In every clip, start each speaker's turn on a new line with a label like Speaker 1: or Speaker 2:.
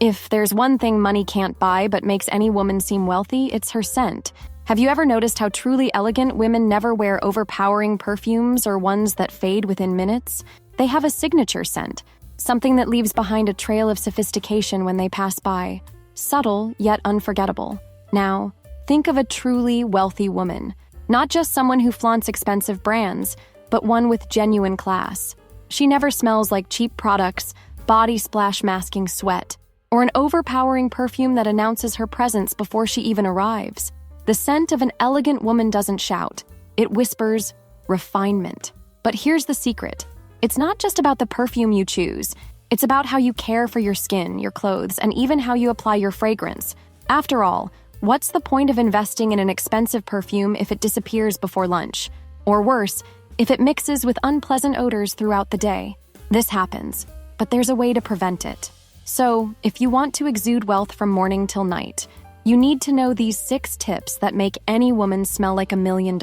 Speaker 1: If there's one thing money can't buy but makes any woman seem wealthy, it's her scent. Have you ever noticed how truly elegant women never wear overpowering perfumes or ones that fade within minutes? They have a signature scent, something that leaves behind a trail of sophistication when they pass by. Subtle, yet unforgettable. Now, think of a truly wealthy woman. Not just someone who flaunts expensive brands, but one with genuine class. She never smells like cheap products, body splash masking sweat, or an overpowering perfume that announces her presence before she even arrives. The scent of an elegant woman doesn't shout. It whispers, refinement. But here's the secret. It's not just about the perfume you choose. It's about how you care for your skin, your clothes, and even how you apply your fragrance. After all, what's the point of investing in an expensive perfume if it disappears before lunch? Or worse, if it mixes with unpleasant odors throughout the day? This happens, but there's a way to prevent it. So, if you want to exude wealth from morning till night, you need to know these 6 tips that make any woman smell like $1 million.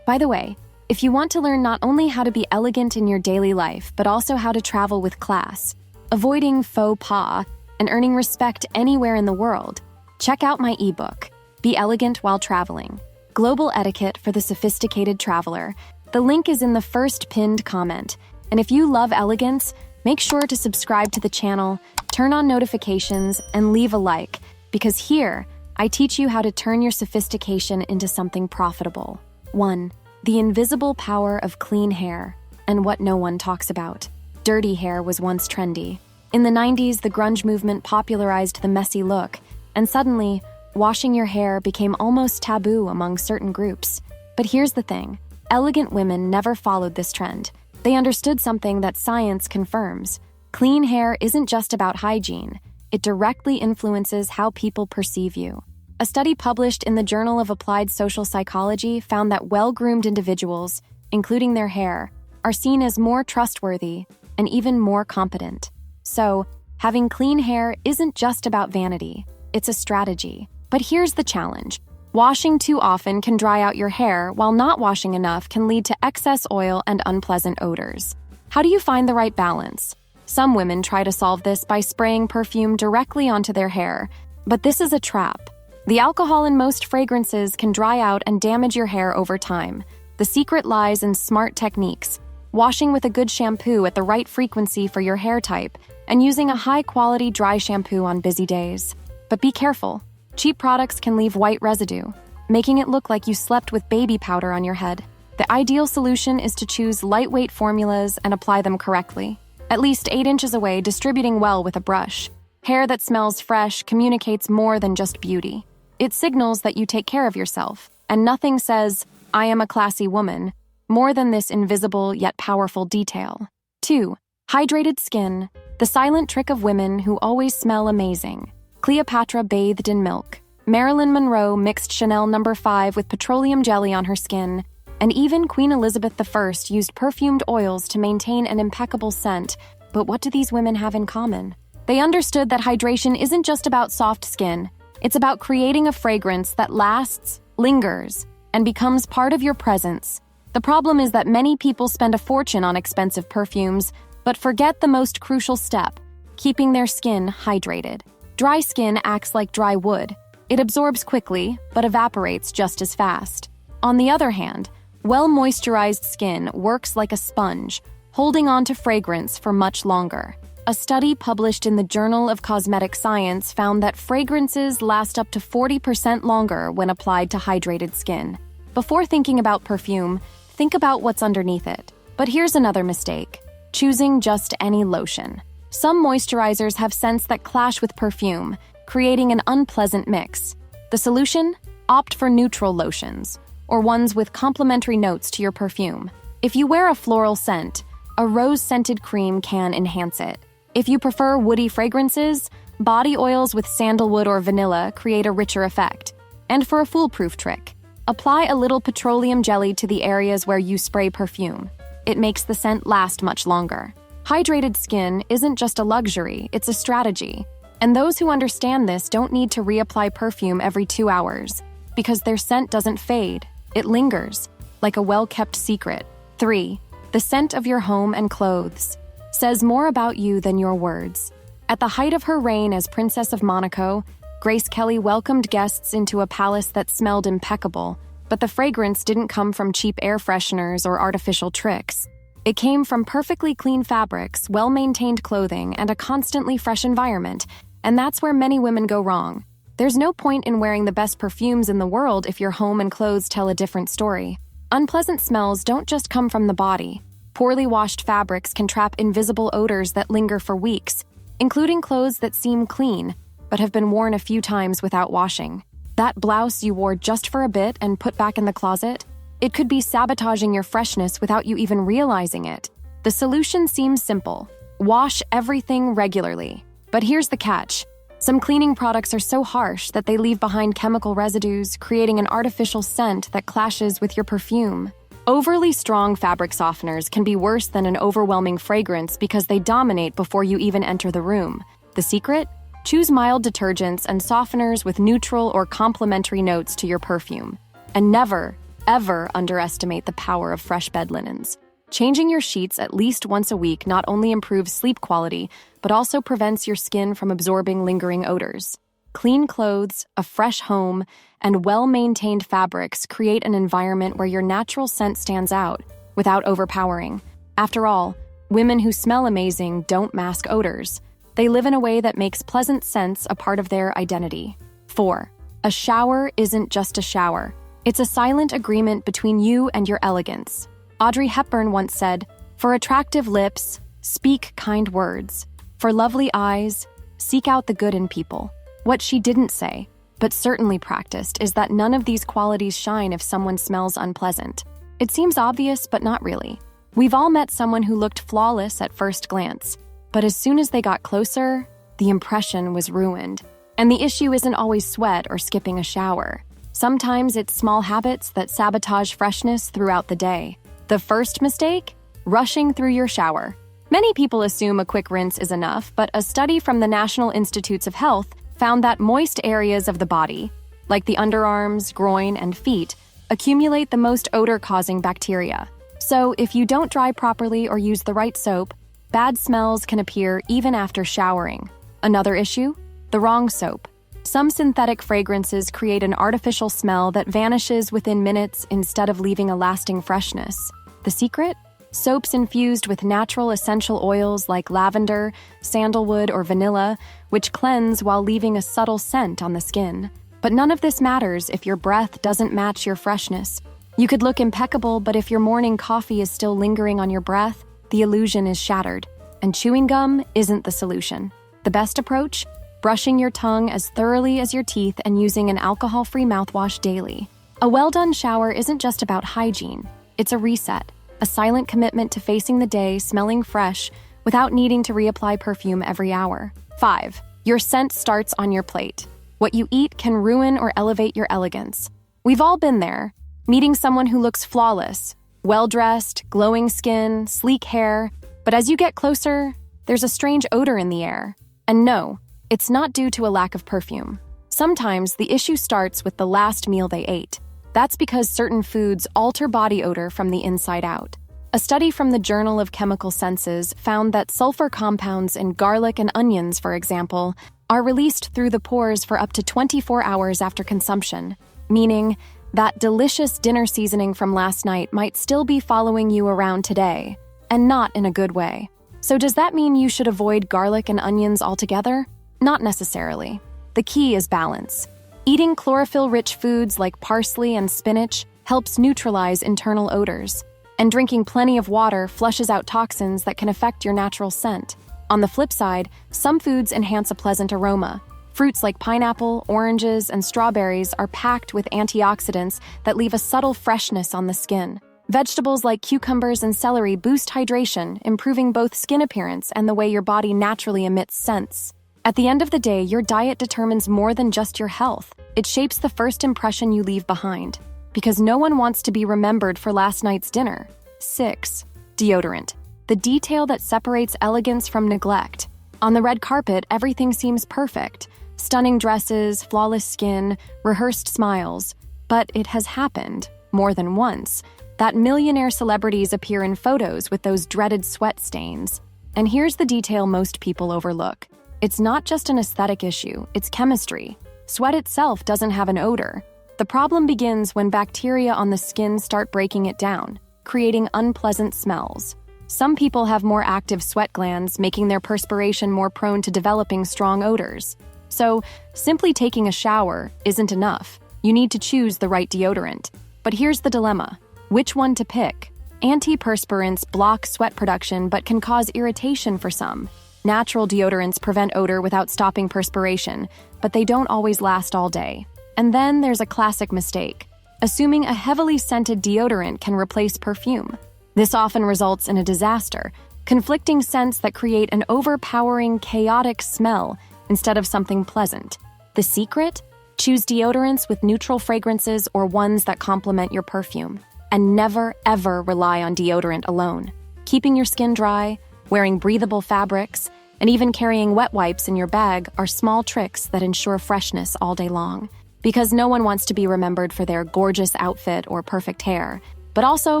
Speaker 1: By the way, if you want to learn not only how to be elegant in your daily life, but also how to travel with class, avoiding faux pas, and earning respect anywhere in the world, check out my ebook, Be Elegant While Traveling: Global Etiquette for the Sophisticated Traveler. The link is in the first pinned comment. And if you love elegance, make sure to subscribe to the channel, turn on notifications, and leave a like, because here, I teach you how to turn your sophistication into something profitable. 1. The invisible power of clean hair, and what no one talks about. Dirty hair was once trendy. In the 90s, the grunge movement popularized the messy look, and suddenly, washing your hair became almost taboo among certain groups. But here's the thing. Elegant women never followed this trend. They understood something that science confirms. Clean hair isn't just about hygiene. It directly influences how people perceive you. A study published in the Journal of Applied Social Psychology found that well-groomed individuals, including their hair, are seen as more trustworthy and even more competent. So, having clean hair isn't just about vanity. It's a strategy. But here's the challenge. Washing too often can dry out your hair, while not washing enough can lead to excess oil and unpleasant odors. How do you find the right balance? Some women try to solve this by spraying perfume directly onto their hair, but this is a trap. The alcohol in most fragrances can dry out and damage your hair over time. The secret lies in smart techniques, washing with a good shampoo at the right frequency for your hair type, and using a high-quality dry shampoo on busy days. But be careful. Cheap products can leave white residue, making it look like you slept with baby powder on your head. The ideal solution is to choose lightweight formulas and apply them correctly, at least 8 inches away, distributing well with a brush. Hair that smells fresh communicates more than just beauty. It signals that you take care of yourself, and nothing says, "I am a classy woman," more than this invisible yet powerful detail. 2. Hydrated skin, the silent trick of women who always smell amazing. Cleopatra bathed in milk. Marilyn Monroe mixed Chanel No. 5 with petroleum jelly on her skin, and even Queen Elizabeth I used perfumed oils to maintain an impeccable scent. But what do these women have in common? They understood that hydration isn't just about soft skin. It's about creating a fragrance that lasts, lingers, and becomes part of your presence. The problem is that many people spend a fortune on expensive perfumes, but forget the most crucial step: keeping their skin hydrated. Dry skin acts like dry wood. It absorbs quickly, but evaporates just as fast. On the other hand, well-moisturized skin works like a sponge, holding on to fragrance for much longer. A study published in the Journal of Cosmetic Science found that fragrances last up to 40% longer when applied to hydrated skin. Before thinking about perfume, think about what's underneath it. But here's another mistake: choosing just any lotion. Some moisturizers have scents that clash with perfume, creating an unpleasant mix. The solution? Opt for neutral lotions, or ones with complementary notes to your perfume. If you wear a floral scent, a rose-scented cream can enhance it. If you prefer woody fragrances, body oils with sandalwood or vanilla create a richer effect. And for a foolproof trick, apply a little petroleum jelly to the areas where you spray perfume. It makes the scent last much longer. Hydrated skin isn't just a luxury, it's a strategy. And those who understand this don't need to reapply perfume every 2 hours, because their scent doesn't fade, it lingers, like a well-kept secret. 3. The scent of your home and clothes says more about you than your words. At the height of her reign as Princess of Monaco, Grace Kelly welcomed guests into a palace that smelled impeccable, but the fragrance didn't come from cheap air fresheners or artificial tricks. It came from perfectly clean fabrics, well-maintained clothing, and a constantly fresh environment, and that's where many women go wrong. There's no point in wearing the best perfumes in the world if your home and clothes tell a different story. Unpleasant smells don't just come from the body. Poorly washed fabrics can trap invisible odors that linger for weeks, including clothes that seem clean, but have been worn a few times without washing. That blouse you wore just for a bit and put back in the closet? It could be sabotaging your freshness without you even realizing it. The solution seems simple. Wash everything regularly. But here's the catch. Some cleaning products are so harsh that they leave behind chemical residues, creating an artificial scent that clashes with your perfume. Overly strong fabric softeners can be worse than an overwhelming fragrance because they dominate before you even enter the room. The secret? Choose mild detergents and softeners with neutral or complementary notes to your perfume. And never, ever underestimate the power of fresh bed linens. Changing your sheets at least once a week not only improves sleep quality, but also prevents your skin from absorbing lingering odors. Clean clothes, a fresh home, and well-maintained fabrics create an environment where your natural scent stands out without overpowering. After all, women who smell amazing don't mask odors. They live in a way that makes pleasant scents a part of their identity. 4. A shower isn't just a shower. It's a silent agreement between you and your elegance. Audrey Hepburn once said, "For attractive lips, speak kind words. For lovely eyes, seek out the good in people." What she didn't say, but certainly practiced, is that none of these qualities shine if someone smells unpleasant. It seems obvious, but not really. We've all met someone who looked flawless at first glance, but as soon as they got closer, the impression was ruined. And the issue isn't always sweat or skipping a shower. Sometimes it's small habits that sabotage freshness throughout the day. The first mistake? Rushing through your shower. Many people assume a quick rinse is enough, but a study from the National Institutes of Health found that moist areas of the body, like the underarms, groin, and feet, accumulate the most odor-causing bacteria. So if you don't dry properly or use the right soap, bad smells can appear even after showering. Another issue? The wrong soap. Some synthetic fragrances create an artificial smell that vanishes within minutes instead of leaving a lasting freshness. The secret? Soaps infused with natural essential oils like lavender, sandalwood, or vanilla, which cleanse while leaving a subtle scent on the skin. But none of this matters if your breath doesn't match your freshness. You could look impeccable, but if your morning coffee is still lingering on your breath, the illusion is shattered. And chewing gum isn't the solution. The best approach? Brushing your tongue as thoroughly as your teeth and using an alcohol-free mouthwash daily. A well-done shower isn't just about hygiene. It's a reset, a silent commitment to facing the day smelling fresh without needing to reapply perfume every hour. 5. Your scent starts on your plate. What you eat can ruin or elevate your elegance. We've all been there, meeting someone who looks flawless, well-dressed, glowing skin, sleek hair, but as you get closer, there's a strange odor in the air. And no, it's not due to a lack of perfume. Sometimes the issue starts with the last meal they ate. That's because certain foods alter body odor from the inside out. A study from the Journal of Chemical Senses found that sulfur compounds in garlic and onions, for example, are released through the pores for up to 24 hours after consumption, meaning that delicious dinner seasoning from last night might still be following you around today, and not in a good way. So does that mean you should avoid garlic and onions altogether? Not necessarily. The key is balance. Eating chlorophyll-rich foods like parsley and spinach helps neutralize internal odors, and drinking plenty of water flushes out toxins that can affect your natural scent. On the flip side, some foods enhance a pleasant aroma. Fruits like pineapple, oranges, and strawberries are packed with antioxidants that leave a subtle freshness on the skin. Vegetables like cucumbers and celery boost hydration, improving both skin appearance and the way your body naturally emits scents. At the end of the day, your diet determines more than just your health. It shapes the first impression you leave behind, because no one wants to be remembered for last night's dinner. 6. Deodorant. The detail that separates elegance from neglect. On the red carpet, everything seems perfect. Stunning dresses, flawless skin, rehearsed smiles. But it has happened, more than once, that millionaire celebrities appear in photos with those dreaded sweat stains. And here's the detail most people overlook. It's not just an aesthetic issue, it's chemistry. Sweat itself doesn't have an odor. The problem begins when bacteria on the skin start breaking it down, creating unpleasant smells. Some people have more active sweat glands, making their perspiration more prone to developing strong odors. So, simply taking a shower isn't enough. You need to choose the right deodorant. But here's the dilemma. Which one to pick? Antiperspirants block sweat production but can cause irritation for some. Natural deodorants prevent odor without stopping perspiration, but they don't always last all day. And then there's a classic mistake, assuming a heavily scented deodorant can replace perfume. This often results in a disaster, conflicting scents that create an overpowering, chaotic smell instead of something pleasant. The secret? Choose deodorants with neutral fragrances or ones that complement your perfume. And never, ever rely on deodorant alone. Keeping your skin dry, wearing breathable fabrics, and even carrying wet wipes in your bag are small tricks that ensure freshness all day long. Because no one wants to be remembered for their gorgeous outfit or perfect hair, but also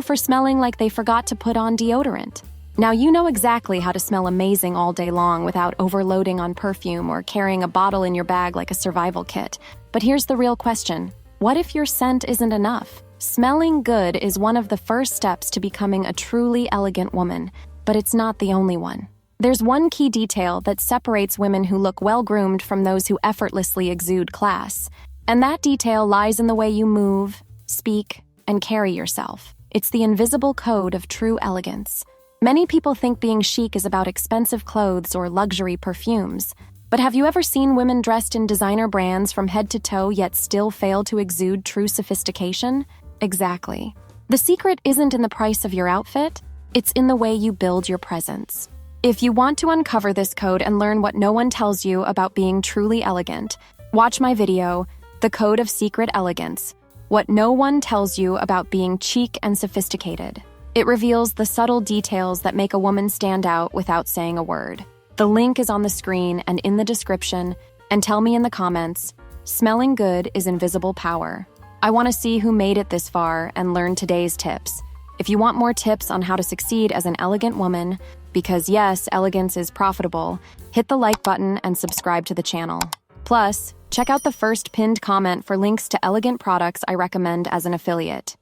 Speaker 1: for smelling like they forgot to put on deodorant. Now you know exactly how to smell amazing all day long without overloading on perfume or carrying a bottle in your bag like a survival kit. But here's the real question. What if your scent isn't enough? Smelling good is one of the first steps to becoming a truly elegant woman, but it's not the only one. There's one key detail that separates women who look well-groomed from those who effortlessly exude class. And that detail lies in the way you move, speak, and carry yourself. It's the invisible code of true elegance. Many people think being chic is about expensive clothes or luxury perfumes. But have you ever seen women dressed in designer brands from head to toe yet still fail to exude true sophistication? Exactly. The secret isn't in the price of your outfit, it's in the way you build your presence. If you want to uncover this code and learn what no one tells you about being truly elegant, watch my video, The Code of Secret Elegance, What No One Tells You About Being Chic and Sophisticated. It reveals the subtle details that make a woman stand out without saying a word. The link is on the screen and in the description, and tell me in the comments, smelling good is invisible power. I want to see who made it this far and learn today's tips. If you want more tips on how to succeed as an elegant woman, because yes, elegance is profitable, hit the like button and subscribe to the channel. Plus, check out the first pinned comment for links to elegant products I recommend as an affiliate.